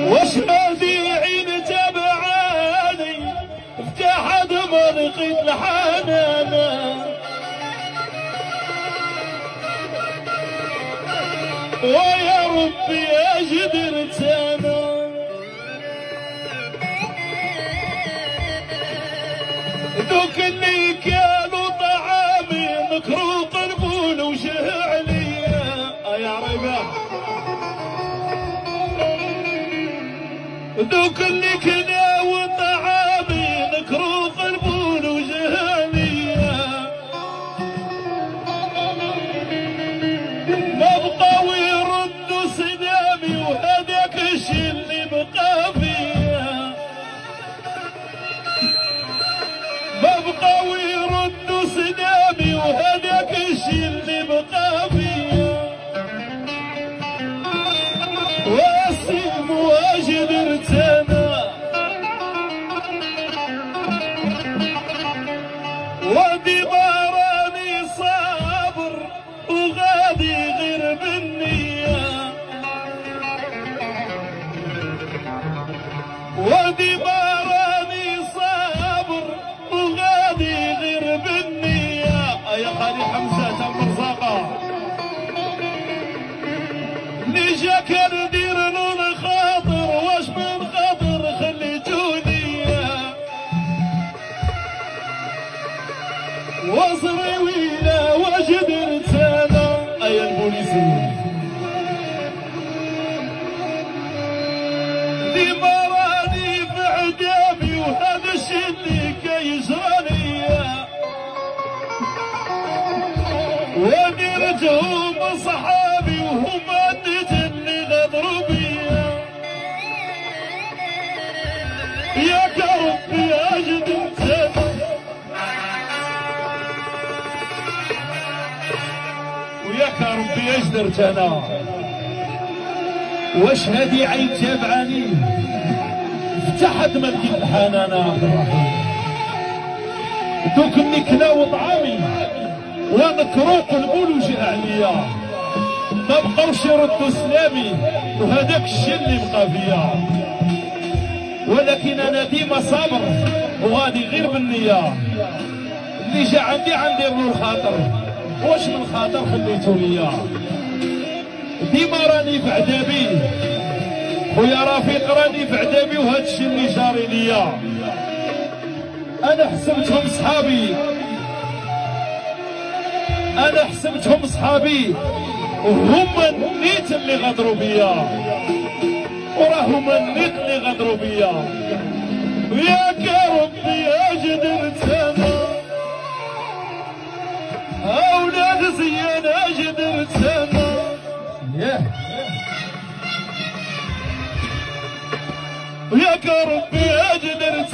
واش هادي عين تبعاني افتحت مرقد الحنانة ويا ربي اش درت انا دوك اللي كانوا طعامي مكروط الفول وشعلية يا رباح دوك اللي كانوا طعامي مكروط الفول وشعلية ما بقاو يردوا سلامي وهذاك الشي اللي بقى فيا ما بقاو يردوا سلامي وهذاك الشي اللي بقى فيا واسيم واش درت انا ودي ما راني صابر وغادي غير بالنية ودي ما راني صابر وغادي غير بالنية يا خالي حمزة المرزاقة اللي جا كان دير له الخاطر واش من خاطر خليتوني وصري ويلا واش درت انا يا البوليسي ديما راني في عذابي وهذا الشي اللي كيجراني وديرتهم صحابي وهما النت اللي غدروا بيا ياك ربي اش درت انا وياك ربي اش درت انا واش هادي عين تابعاني فتحت ملكة الحنانة عبد الرحيم دوك النكلة وطعامي ونكروق البول وجه عليا ما بقاوش يردوا سلامي وهذاك الشي اللي بقى فيا ولكن انا ديما صابر وغادي غير بالنية اللي جا عندي ندير له الخاطر واش من خاطر خليتو ليا ديما راني في عذابي خويا رفيق راني في عذابي وهذا الشي اللي جاري ليا انا حسبتهم صحابي انا حسبتهم صحابي وهما النيت اللي غدروا بيا وراهم النيت اللي غدروا بيا وياك يا ربي اش درت انا اولاد زين اش درت انا وياك يا ربي اش درت